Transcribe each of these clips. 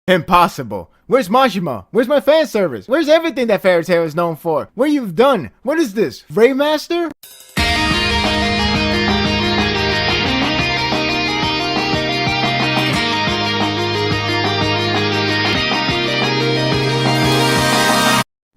Impossible. Where's Mashima? Where's my fan service? Where's everything that Fairy Tail is known for? What you've done? What is this? Raymaster?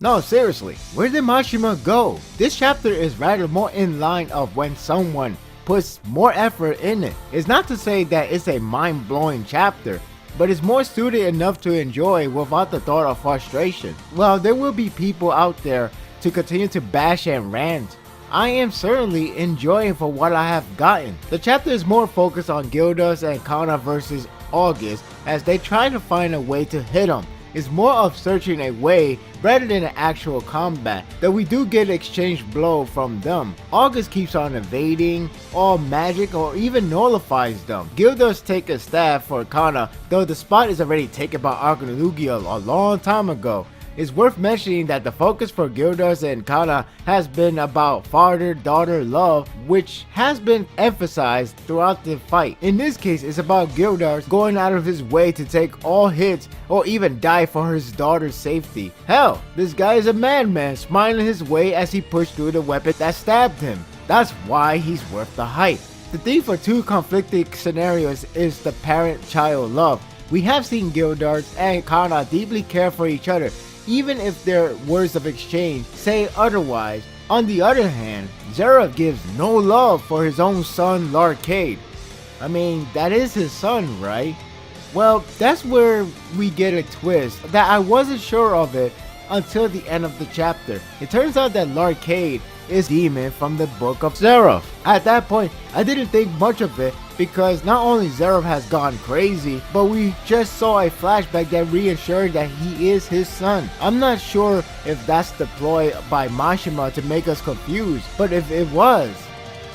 No, seriously, where did Mashima go? This chapter is rather more in line of when someone puts more effort in it. It's not to say that it's a mind-blowing chapter, but it's more suited enough to enjoy without the thought of frustration. Well, there will be people out there to continue to bash and rant. I am certainly enjoying for what I have gotten. The chapter is more focused on Gildas and Kana versus August as they try to find a way to hit him. It's more of searching a way rather than an actual combat, though we do get exchange blow from them. August keeps on evading all magic or even nullifies them. Gildas take a stab for Kana, though the spot is already taken by Arcalugia a long time ago. It's worth mentioning that the focus for Gildas and Kana has been about father-daughter love, which has been emphasized throughout the fight. In this case, it's about Gildas going out of his way to take all hits or even die for his daughter's safety. Hell, this guy is a madman, smiling his way as he pushed through the weapon that stabbed him. That's why he's worth the hype. The theme for two conflicting scenarios is the parent-child love. We have seen Gildas and Kana deeply care for each other, even if their words of exchange say otherwise. On the other hand, Zera gives no love for his own son Larcade. I mean, that is his son, right? Well, that's where we get a twist that I wasn't sure of it until the end of the chapter. It turns out that Larcade is demon from the book of Zeref. At that point, I didn't think much of it because not only Zeref has gone crazy, but we just saw a flashback that reassured that he is his son. I'm not sure if that's the ploy by Mashima to make us confused, but if it was,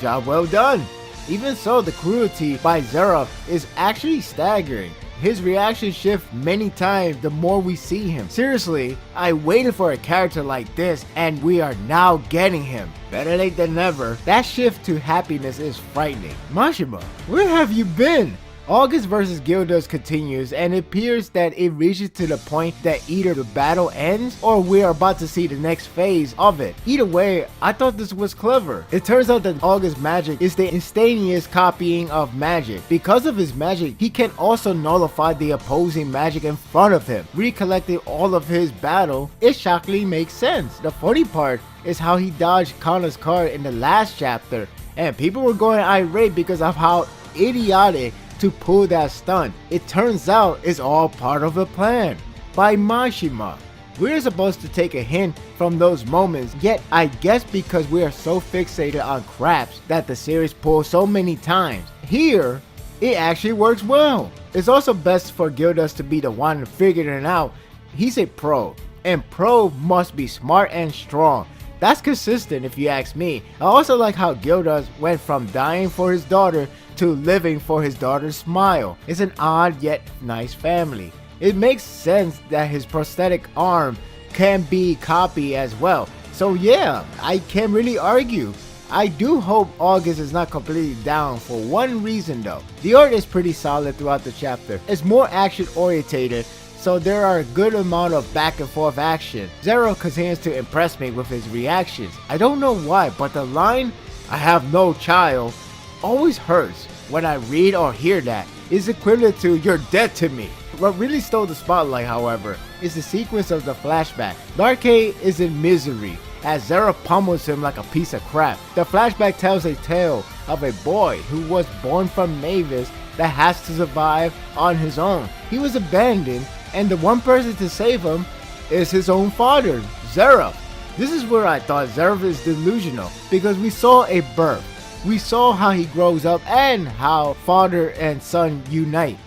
job well done. Even so, the cruelty by Zeref is actually staggering. His reaction shifts many times the more we see him. Seriously, I waited for a character like this and we are now getting him. Better late than never. That shift to happiness is frightening. Mashima, where have you been? August versus Gildas continues and it appears that it reaches to the point that either the battle ends or we are about to see the next phase of it. Either way, I thought this was clever. It turns out that August's magic is the instantaneous copying of magic. Because of his magic, he can also nullify the opposing magic in front of him. Recollecting all of his battle, it shockingly makes sense. The funny part is how he dodged Kana's card in the last chapter and people were going irate because of how idiotic to pull that stunt. It turns out it's all part of a plan by Mashima. We're supposed to take a hint from those moments, yet I guess because we are so fixated on craps that the series pulls so many times, here it actually works well. It's also best for Gildas to be the one figuring it out. He's a pro, and pro must be smart and strong. That's consistent if you ask me. I also like how Gildas went from dying for his daughter to living for his daughter's smile. It's an odd yet nice family. It makes sense that his prosthetic arm can be copied as well. So yeah, I can't really argue. I do hope August is not completely down for one reason though. The art is pretty solid throughout the chapter. It's more action orientated, so there are a good amount of back and forth action. Zero continues to impress me with his reactions. I don't know why, but the line, "I have no child," always hurts when I read or hear that. It's equivalent to "you're dead to me." What really stole the spotlight, however, is the sequence of the flashback. Larcade is in misery as Zera pummels him like a piece of crap. The flashback tells a tale of a boy who was born from Mavis that has to survive on his own. He was abandoned and the one person to save him is his own father, Zeref. This is where I thought Zeref is delusional because we saw a birth. We saw how he grows up and how father and son unite.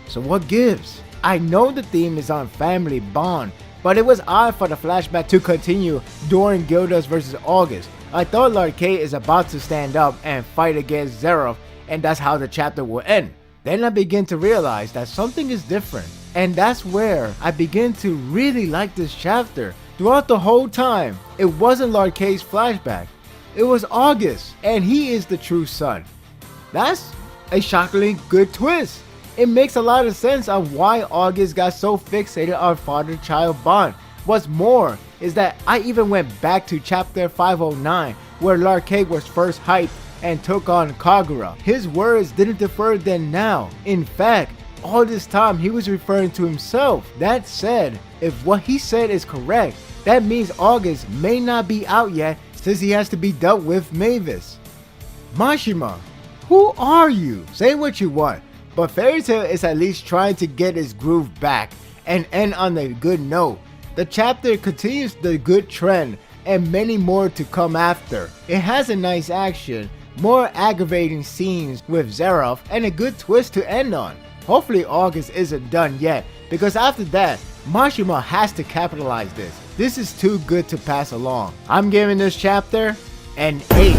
So what gives? I know the theme is on family bond, but it was odd for the flashback to continue during Gildas versus August. I thought Larcade is about to stand up and fight against Zeref, and that's how the chapter will end. Then I begin to realize that something is different. And that's where I begin to really like this chapter. Throughout the whole time, it wasn't Larcade's flashback. It was August, and he is the true son. That's a shockingly good twist. It makes a lot of sense of why August got so fixated on father-child bond. What's more is that I even went back to chapter 509 where Larkay was first hyped and took on Kagura. His words didn't differ then now. In fact, all this time he was referring to himself. That said, if what he said is correct, that means August may not be out yet since he has to be dealt with Mavis. Mashima, who are you? Say what you want, but Fairy Tail is at least trying to get his groove back and end on a good note. The chapter continues the good trend and many more to come after. It has a nice action, more aggravating scenes with Zeroth, and a good twist to end on. Hopefully August isn't done yet, because after that, Mashima has to capitalize this. This is too good to pass along. I'm giving this chapter an 8.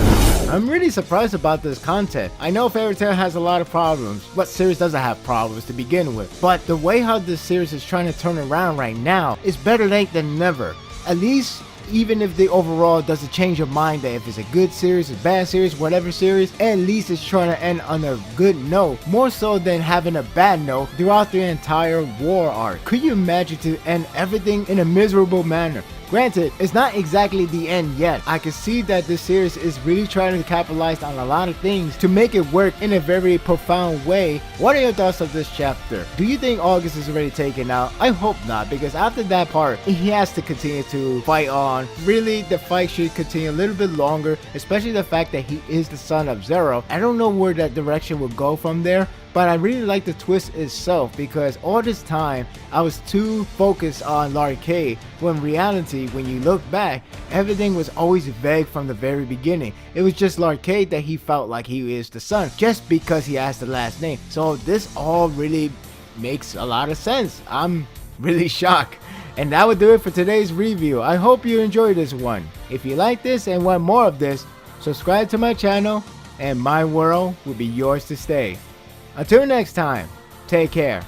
I'm really surprised about this content. I know Fairy Tail has a lot of problems. What series doesn't have problems to begin with? But the way how this series is trying to turn around right now is better late than never. At least, even if the overall doesn't change your mind that if it's a good series, a bad series, whatever series, at least it's trying to end on a good note, more so than having a bad note throughout the entire war arc. Could you imagine to end everything in a miserable manner? Granted, it's not exactly the end yet. I can see that this series is really trying to capitalize on a lot of things to make it work in a very profound way. What are your thoughts of this chapter? Do you think August is already taken out? I hope not, because after that part, he has to continue to fight on. Really, the fight should continue a little bit longer, especially the fact that he is the son of Zero. I don't know where that direction will go from there, but I really like the twist itself, because all this time I was too focused on Larkay, when in reality, when you look back, everything was always vague from the very beginning. It was just Larkay that he felt like he is the son, just because he has the last name. So this all really makes a lot of sense. I'm really shocked. And that would do it for today's review. I hope you enjoyed this one. If you like this and want more of this, subscribe to my channel and my world will be yours to stay. Until next time, take care.